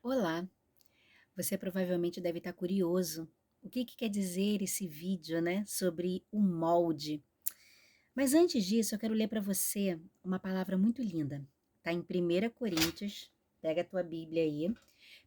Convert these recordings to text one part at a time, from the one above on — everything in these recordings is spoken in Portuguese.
Olá, você provavelmente deve estar curioso. O que quer dizer esse vídeo, né, sobre o molde? Mas antes disso, eu quero ler para você uma palavra muito linda. Está em 1 Coríntios, pega a tua Bíblia aí.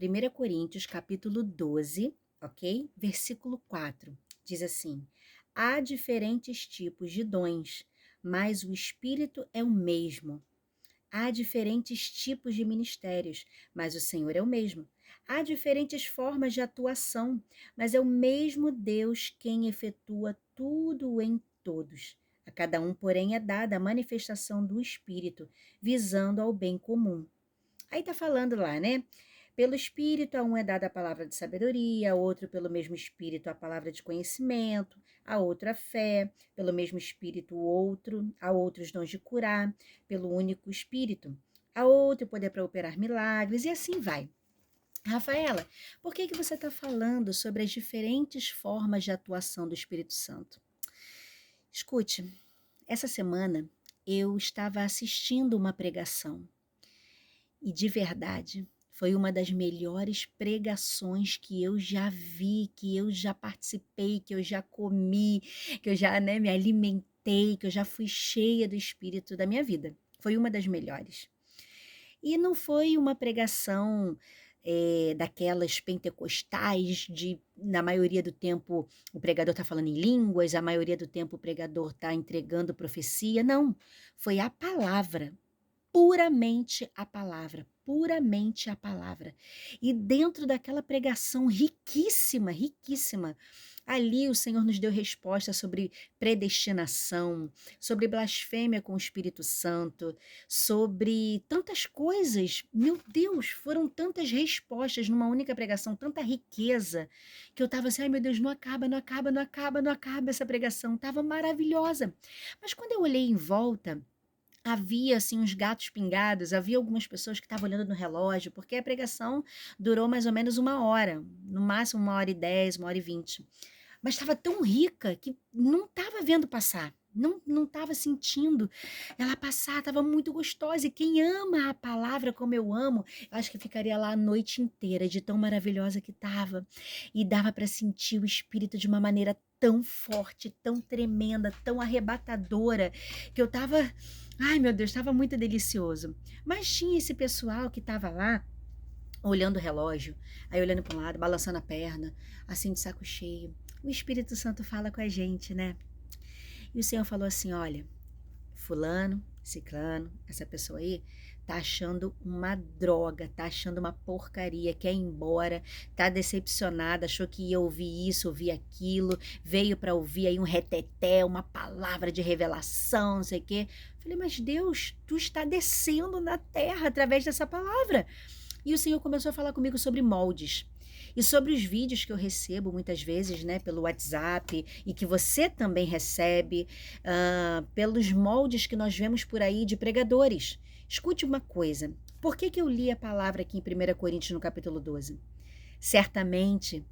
1 Coríntios, capítulo 12, ok? Versículo 4. Diz assim: Há diferentes tipos de dons, mas o Espírito é o mesmo. Há diferentes tipos de ministérios, mas o Senhor é o mesmo. Há diferentes formas de atuação, mas é o mesmo Deus quem efetua tudo em todos. A cada um, porém, é dada a manifestação do Espírito, visando ao bem comum. Aí tá falando lá, né? Pelo Espírito, a um é dada a palavra de sabedoria, a outro, pelo mesmo Espírito, a palavra de conhecimento, a outro a fé, pelo mesmo Espírito, o outro, a outros dons de curar, pelo único Espírito, a outro o poder para operar milagres, e assim vai. Rafaela, por que você está falando sobre as diferentes formas de atuação do Espírito Santo? Escute, essa semana eu estava assistindo uma pregação e de verdade, foi uma das melhores pregações que eu já vi, que eu já participei, que eu já comi, que eu já, né, me alimentei, que eu já fui cheia do Espírito da minha vida. Foi uma das melhores. E não foi uma pregação daquelas pentecostais, na maioria do tempo o pregador está falando em línguas, a maioria do tempo o pregador está entregando profecia. Não, foi a palavra, puramente a palavra. E dentro daquela pregação riquíssima, riquíssima, ali o Senhor nos deu resposta sobre predestinação, sobre blasfêmia com o Espírito Santo, sobre tantas coisas. Meu Deus, foram tantas respostas numa única pregação, tanta riqueza, que eu estava assim, ai meu Deus, não acaba, não acaba, não acaba, não acaba essa pregação. Estava maravilhosa. Mas quando eu olhei em volta, havia assim uns gatos pingados, havia algumas pessoas que estavam olhando no relógio, porque a pregação durou mais ou menos 1 hora, no máximo 1 hora e 10, 1 hora e 20. Mas estava tão rica que não estava vendo passar, não estava sentindo ela passar, estava muito gostosa. E quem ama a palavra como eu amo, eu acho que ficaria lá a noite inteira, de tão maravilhosa que estava. E dava para sentir o Espírito de uma maneira tão forte, tão tremenda, tão arrebatadora, que eu estava, ai meu Deus, estava muito delicioso. Mas tinha esse pessoal que estava lá, olhando o relógio, aí olhando para um lado, balançando a perna, assim de saco cheio. O Espírito Santo fala com a gente, né? E o Senhor falou assim: olha, fulano, ciclano, essa pessoa aí, tá achando uma droga, tá achando uma porcaria, quer ir embora, tá decepcionada, achou que ia ouvir isso, ouvir aquilo, veio para ouvir aí um reteté, uma palavra de revelação, não sei o quê. Falei, mas Deus, tu está descendo na terra através dessa palavra. E o Senhor começou a falar comigo sobre moldes. E sobre os vídeos que eu recebo muitas vezes, né, pelo WhatsApp, e que você também recebe, pelos moldes que nós vemos por aí de pregadores. Escute uma coisa, por que eu li a palavra aqui em 1 Coríntios no capítulo 12? Certamente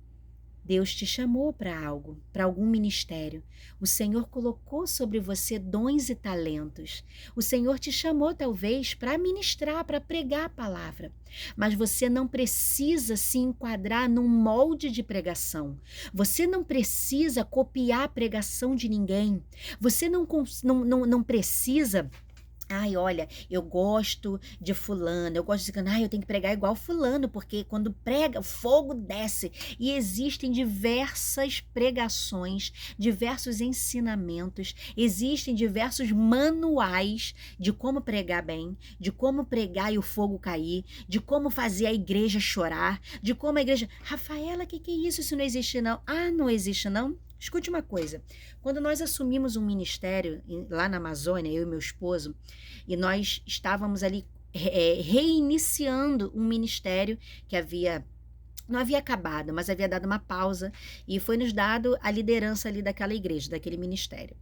Deus te chamou para algo, para algum ministério. O Senhor colocou sobre você dons e talentos. O Senhor te chamou, talvez, para ministrar, para pregar a palavra. Mas você não precisa se enquadrar num molde de pregação. Você não precisa copiar a pregação de ninguém. Você não precisa. Ai, olha, eu gosto de fulano, eu gosto de ciclano, ai, eu tenho que pregar igual fulano, porque quando prega, o fogo desce. E existem diversas pregações, diversos ensinamentos, existem diversos manuais de como pregar bem, de como pregar e o fogo cair, de como fazer a igreja chorar, de como a igreja... Rafaela, que é isso? Isso não existe não. Ah, não existe não? Escute uma coisa, quando nós assumimos um ministério lá na Amazônia, eu e meu esposo, e nós estávamos ali reiniciando um ministério que não havia acabado, mas havia dado uma pausa, e foi nos dado a liderança ali daquela igreja, daquele ministério.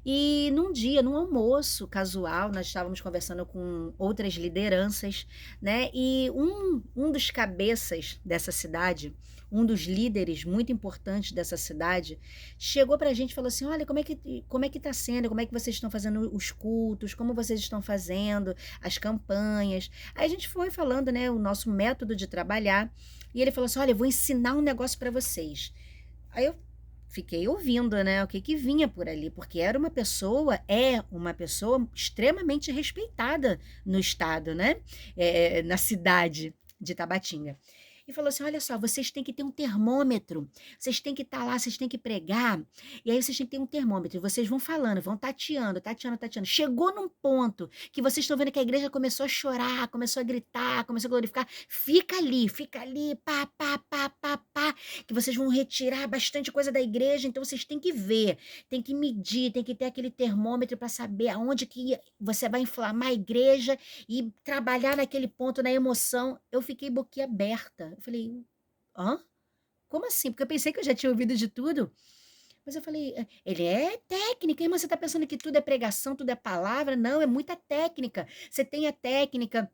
E num dia, num almoço casual, nós estávamos conversando com outras lideranças, né? E um dos cabeças dessa cidade, um dos líderes muito importantes dessa cidade, chegou para a gente e falou assim: Olha, como é que está sendo? Como é que vocês estão fazendo os cultos? Como vocês estão fazendo as campanhas? Aí a gente foi falando, né, o nosso método de trabalhar. E ele falou assim: Olha, eu vou ensinar um negócio para vocês. Aí eu fiquei ouvindo, né, o que que vinha por ali, porque é uma pessoa extremamente respeitada no estado, né, na cidade de Tabatinga. E falou assim: olha só, vocês têm que ter um termômetro, vocês têm que estar lá, vocês têm que pregar, e aí vocês têm que ter um termômetro, e vocês vão falando, vão tateando, tateando, tateando. Chegou num ponto que vocês estão vendo que a igreja começou a chorar, começou a gritar, começou a glorificar, fica ali, pá, pá, pá, pá, pá, que vocês vão retirar bastante coisa da igreja, então vocês têm que ver, tem que medir, tem que ter aquele termômetro para saber aonde que você vai inflamar a igreja e trabalhar naquele ponto, na emoção. Eu fiquei boquiaberta. Eu falei, hã? Como assim? Porque eu pensei que eu já tinha ouvido de tudo. Mas eu falei, ele é técnica, mas você está pensando que tudo é pregação, tudo é palavra? Não, é muita técnica. Você tem a técnica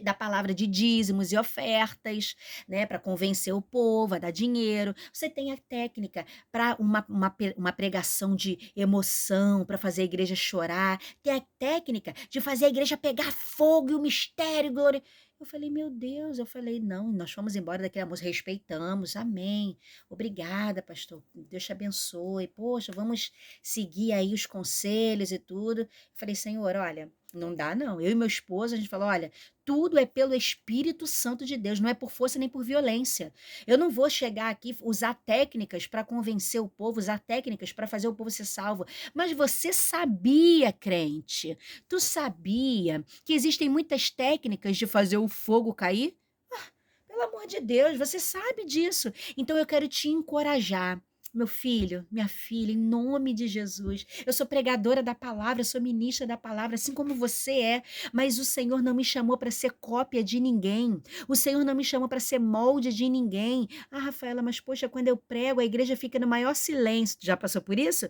da palavra de dízimos e ofertas, né, para convencer o povo a dar dinheiro. Você tem a técnica para uma pregação de emoção, para fazer a igreja chorar. Tem a técnica de fazer a igreja pegar fogo e o mistério, glória. Eu falei, meu Deus, eu falei, não, nós fomos embora daquele almoço, respeitamos, amém. Obrigada, pastor, Deus te abençoe. Poxa, vamos seguir aí os conselhos e tudo. Eu falei, Senhor, olha, não dá não. Eu e meu esposo, a gente falou, olha, tudo é pelo Espírito Santo de Deus, não é por força nem por violência. Eu não vou chegar aqui usar técnicas para convencer o povo, usar técnicas para fazer o povo ser salvo. Mas você sabia, crente, tu sabia que existem muitas técnicas de fazer o fogo cair? Pelo amor de Deus, você sabe disso. Então eu quero te encorajar. Meu filho, minha filha, em nome de Jesus. Eu sou pregadora da palavra, eu sou ministra da palavra, assim como você é, mas o Senhor não me chamou para ser cópia de ninguém. O Senhor não me chamou para ser molde de ninguém. Ah, Rafaela, mas poxa, quando eu prego, a igreja fica no maior silêncio. Já passou por isso?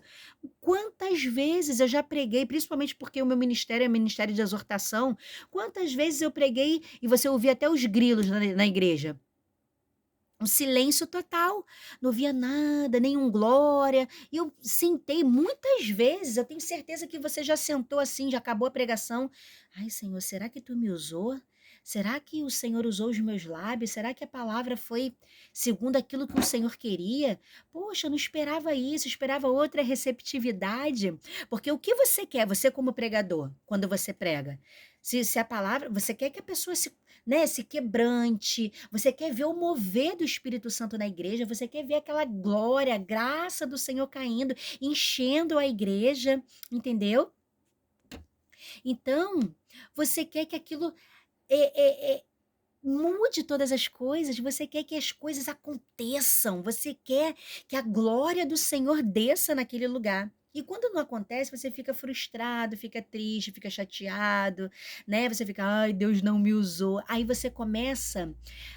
Quantas vezes eu já preguei, principalmente porque o meu ministério é ministério de exortação, quantas vezes eu preguei e você ouvia até os grilos na igreja? Um silêncio total, não via nada, nenhum glória. E eu sentei muitas vezes, eu tenho certeza que você já sentou assim, já acabou a pregação. Ai, Senhor, será que tu me usou? Será que o Senhor usou os meus lábios? Será que a palavra foi segundo aquilo que o Senhor queria? Poxa, eu não esperava isso, eu esperava outra receptividade. Porque o que você quer, você como pregador, quando você prega? Se a palavra, você quer que a pessoa se quebrante, você quer ver o mover do Espírito Santo na igreja, você quer ver aquela glória, a graça do Senhor caindo, enchendo a igreja, entendeu? Então, você quer que aquilo mude todas as coisas, você quer que as coisas aconteçam, você quer que a glória do Senhor desça naquele lugar. E quando não acontece, você fica frustrado, fica triste, fica chateado, né? Você fica, ai, Deus não me usou. Aí você começa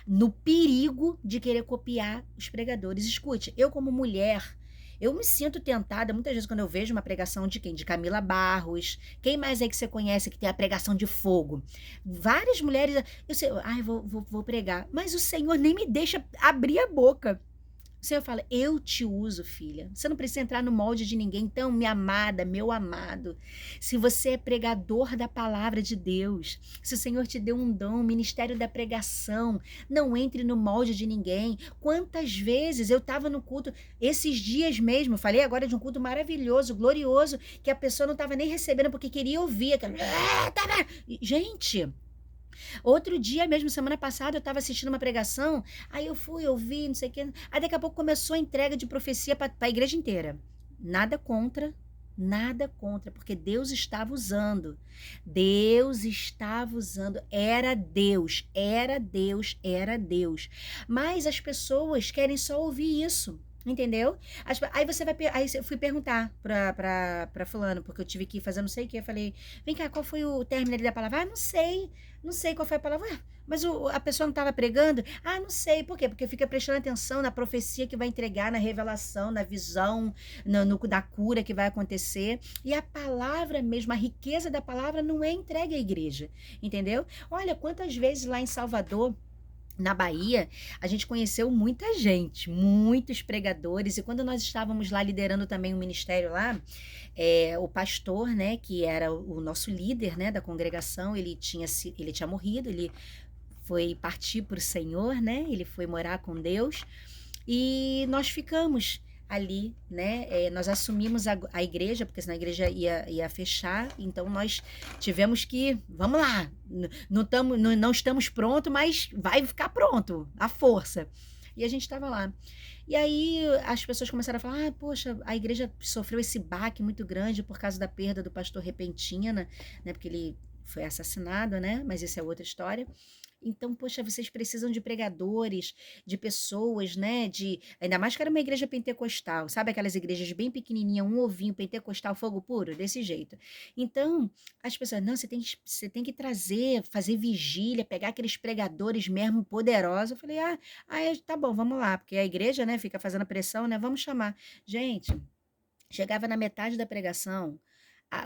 no perigo de querer copiar os pregadores. Escute, eu como mulher, eu me sinto tentada muitas vezes quando eu vejo uma pregação de quem? De Camila Barros. Quem mais é que você conhece que tem a pregação de fogo? Várias mulheres, eu sei, ai, vou pregar, mas o Senhor nem me deixa abrir a boca. O Senhor fala, eu te uso, filha. Você não precisa entrar no molde de ninguém. Então, minha amada, meu amado, se você é pregador da palavra de Deus, se o Senhor te deu um dom, ministério da pregação, não entre no molde de ninguém. Quantas vezes eu estava no culto, esses dias mesmo, falei agora de um culto maravilhoso, glorioso, que a pessoa não estava nem recebendo porque queria ouvir. Gente... Outro dia mesmo, semana passada, eu estava assistindo uma pregação, aí eu fui, ouvi, não sei o quê. Aí daqui a pouco começou a entrega de profecia para a igreja inteira. Nada contra, porque Deus estava usando. Deus estava usando. Era Deus, era Deus, era Deus. Mas as pessoas querem só ouvir isso. Entendeu? Aí você vai. Aí eu fui perguntar pra fulano, porque eu tive que fazer não sei o que. Eu falei, vem cá, qual foi o término ali da palavra? Ah, não sei qual foi a palavra. Ué, Mas a pessoa não estava pregando? Ah, não sei. Por quê? Porque fica prestando atenção na profecia que vai entregar, na revelação, na visão, da cura que vai acontecer. E a palavra mesmo, a riqueza da palavra não é entregue à igreja, entendeu? Olha, quantas vezes lá em Salvador, na Bahia, a gente conheceu muita gente, muitos pregadores, e quando nós estávamos lá liderando também um ministério lá, o pastor, né, que era o nosso líder, né, da congregação, ele tinha morrido, ele foi partir para o Senhor, né, ele foi morar com Deus, e nós ficamos ali, né? Nós assumimos a igreja, porque senão a igreja ia fechar, então nós tivemos que, vamos lá, não estamos prontos, mas vai ficar pronto, à força. E a gente estava lá. E aí as pessoas começaram a falar: ah, poxa, a igreja sofreu esse baque muito grande por causa da perda do pastor Repentina, né? Porque ele foi assassinado, né? Mas isso é outra história. Então, poxa, vocês precisam de pregadores, de pessoas, né? Ainda mais que era uma igreja pentecostal, sabe aquelas igrejas bem pequenininha, um ovinho pentecostal, fogo puro, desse jeito. Então, as pessoas, não, você tem que trazer, fazer vigília, pegar aqueles pregadores mesmo poderosos. Eu falei, tá bom, vamos lá, porque a igreja, né, fica fazendo pressão, né? Vamos chamar. Gente, chegava na metade da pregação,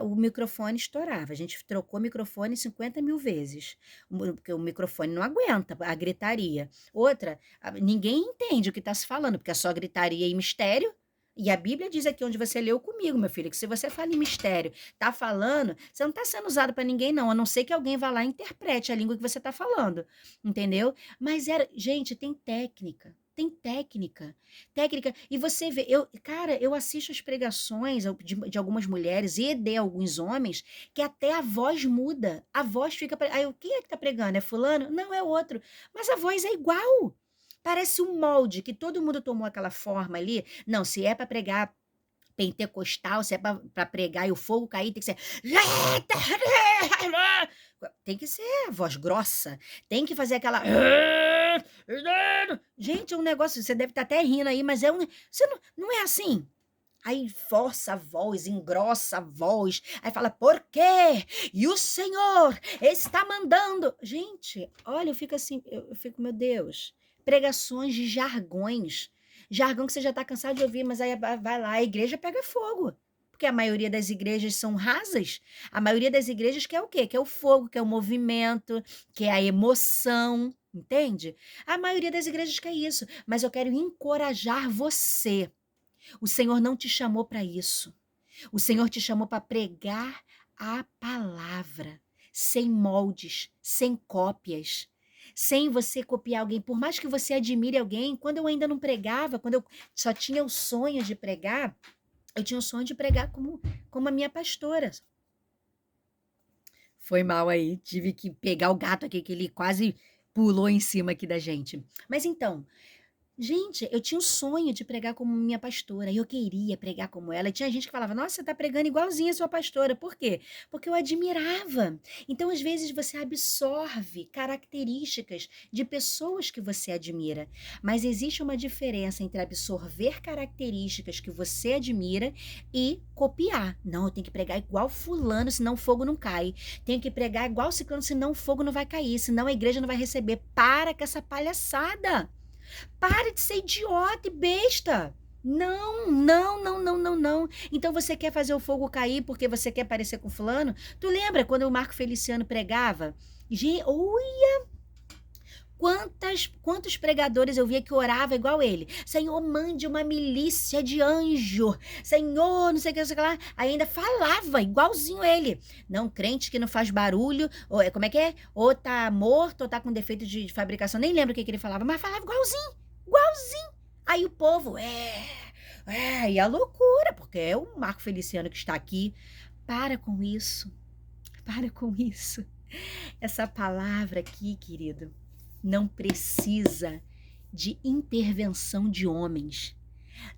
o microfone estourava. A gente trocou o microfone 50 mil vezes, porque o microfone não aguenta a gritaria. Outra, ninguém entende o que está se falando, porque é só gritaria e mistério. E a Bíblia diz aqui onde você leu comigo, meu filho, que se você fala em mistério, tá falando, você não está sendo usado para ninguém, não, a não ser que alguém vá lá e interprete a língua que você está falando, entendeu? Mas gente, tem técnica. Tem técnica. Técnica. E você vê, cara, eu assisto as pregações de algumas mulheres e de alguns homens que até a voz muda. A voz fica. Aí, quem é que tá pregando? É fulano? Não, é outro. Mas a voz é igual. Parece um molde que todo mundo tomou aquela forma ali. Não, se é para pregar pentecostal, se é para pregar e o fogo cair, tem que ser. Tem que ser a voz grossa. Tem que fazer aquela. Gente, é um negócio. Você deve estar até rindo aí, mas você não é assim. Aí força a voz, engrossa a voz, aí fala, por quê? E o Senhor está mandando. Gente, olha, eu fico assim, eu fico, meu Deus, pregações de jargões, jargão que você já está cansado de ouvir, mas aí vai lá, a igreja pega fogo. Porque a maioria das igrejas são rasas. A maioria das igrejas quer o quê? Quer o fogo, quer o movimento, quer a emoção, entende? A maioria das igrejas quer isso. Mas eu quero encorajar você. O Senhor não te chamou para isso. O Senhor te chamou para pregar a palavra, sem moldes, sem cópias, sem você copiar alguém. Por mais que você admire alguém, quando eu ainda não pregava, quando eu só tinha o sonho de pregar, eu tinha o sonho de pregar como a minha pastora. Foi mal aí, tive que pegar o gato aqui, que ele quase pulou em cima aqui da gente. Mas então, gente, eu tinha um sonho de pregar como minha pastora, e eu queria pregar como ela. E tinha gente que falava, nossa, você está pregando igualzinha a sua pastora. Por quê? Porque eu admirava. Então, às vezes, você absorve características de pessoas que você admira. Mas existe uma diferença entre absorver características que você admira e copiar. Não, eu tenho que pregar igual fulano, senão o fogo não cai. Tenho que pregar igual ciclano, senão o fogo não vai cair, senão a igreja não vai receber. Para com essa palhaçada. Para de ser idiota e besta. Não, não, não, não, não, não. Então você quer fazer o fogo cair porque você quer parecer com fulano? Tu lembra quando o Marco Feliciano pregava? Ui, quantos pregadores eu via que orava igual ele? Senhor, mande uma milícia de anjo. Senhor, não sei o que, não sei o que lá. Ainda falava igualzinho ele. Não, crente que não faz barulho, como é que é? Ou tá morto, ou tá com defeito de fabricação. Nem lembro o que ele falava, mas falava igualzinho, igualzinho. Aí o povo, e a loucura, porque é o Marco Feliciano que está aqui. Para com isso, para com isso. Essa palavra aqui, querido, não precisa de intervenção de homens.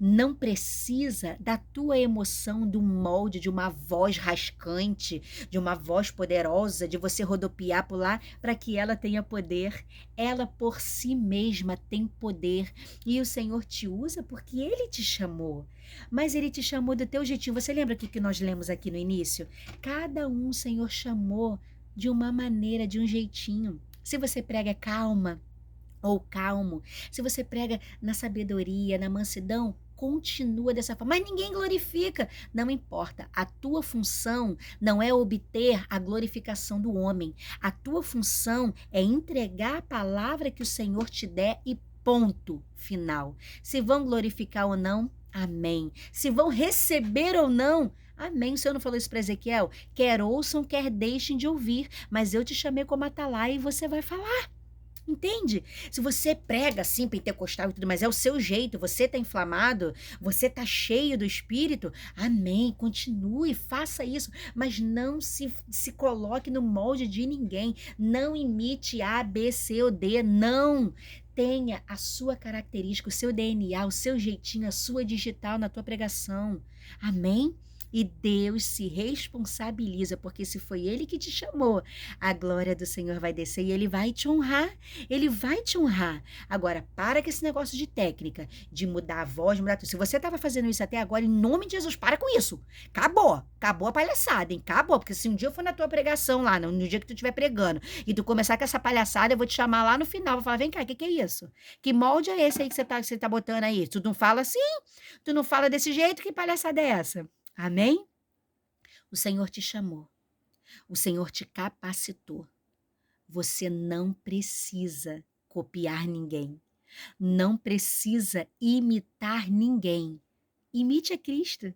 Não precisa da tua emoção, do molde, de uma voz rascante, de uma voz poderosa, de você rodopiar por lá para que ela tenha poder. Ela por si mesma tem poder. E o Senhor te usa porque Ele te chamou. Mas Ele te chamou do teu jeitinho. Você lembra o que nós lemos aqui no início? Cada um o Senhor chamou de uma maneira, de um jeitinho. se você prega calma ou calmo, se você prega na sabedoria, na mansidão, continua dessa forma. Mas ninguém glorifica. Não importa. A tua função não é obter a glorificação do homem. A tua função é entregar a palavra que o Senhor te der e ponto final. Se vão glorificar ou não, amém. Se vão receber ou não, amém. O Senhor não falou isso para Ezequiel? Quer ouçam, quer deixem de ouvir, mas eu te chamei como atalaia e você vai falar. Entende? Se você prega assim, pentecostal e tudo, mas é o seu jeito, você tá inflamado, você tá cheio do Espírito, amém, continue, faça isso, mas não se coloque no molde de ninguém, não imite A, B, C ou D, não. Tenha a sua característica, o seu DNA, o seu jeitinho, a sua digital na tua pregação, amém? E Deus se responsabiliza, porque se foi Ele que te chamou, a glória do Senhor vai descer e Ele vai te honrar. Ele vai te honrar. Agora, para com esse negócio de técnica, de mudar a voz, mudar tudo. Se você estava fazendo isso até agora, em nome de Jesus, para com isso. Acabou. Acabou a palhaçada, hein? Acabou. Porque se um dia eu for na tua pregação lá, no dia que tu estiver pregando, e tu começar com essa palhaçada, eu vou te chamar lá no final. Vou falar, vem cá, o que é isso? Que molde é esse aí que você tá botando aí? Tu não fala assim? Tu não fala desse jeito? Que palhaçada é essa? Amém? O Senhor te chamou. O Senhor te capacitou. Você não precisa copiar ninguém. Não precisa imitar ninguém. Imite a Cristo.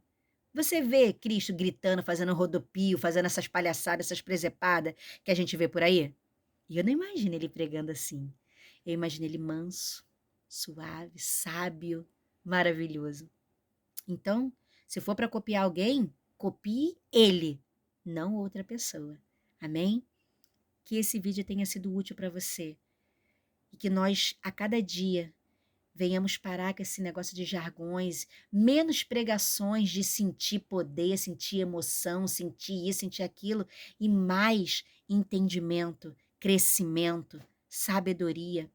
Você vê Cristo gritando, fazendo rodopio, fazendo essas palhaçadas, essas presepadas que a gente vê por aí? E eu não imagino ele pregando assim. Eu imagino ele manso, suave, sábio, maravilhoso. Então, se for para copiar alguém, copie ele, não outra pessoa. Amém? Que esse vídeo tenha sido útil para você e que nós, a cada dia, venhamos parar com esse negócio de jargões, menos pregações de sentir poder, sentir emoção, sentir isso, sentir aquilo, e mais entendimento, crescimento, sabedoria.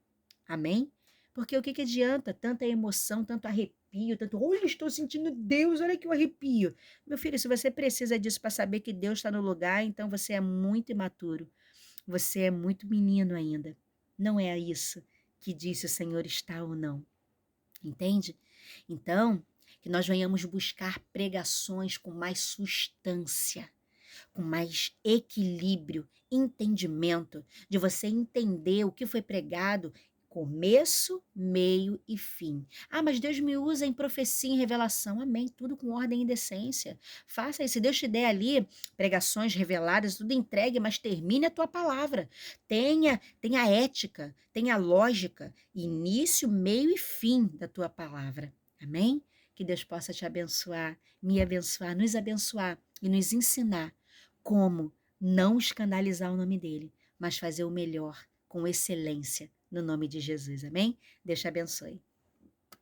Amém? Porque o que que adianta tanta emoção, tanto arrepio, tanto, olha, estou sentindo Deus, olha que eu arrepio. Meu filho, se você precisa disso para saber que Deus está no lugar, então você é muito imaturo. Você é muito menino ainda. Não é isso que diz se o Senhor está ou não. Entende? Então, que nós venhamos buscar pregações com mais substância, com mais equilíbrio, entendimento, de você entender o que foi pregado, começo, meio e fim. Ah, mas Deus me usa em profecia, em revelação. Amém. Tudo com ordem e decência. Faça isso. Se Deus te der ali pregações reveladas, tudo entregue, mas termine a tua palavra. Tenha ética, tenha lógica, início, meio e fim da tua palavra. Amém? Que Deus possa te abençoar, me abençoar, nos abençoar e nos ensinar como não escandalizar o nome dele, mas fazer o melhor com excelência no nome de Jesus. Amém? Deus te abençoe.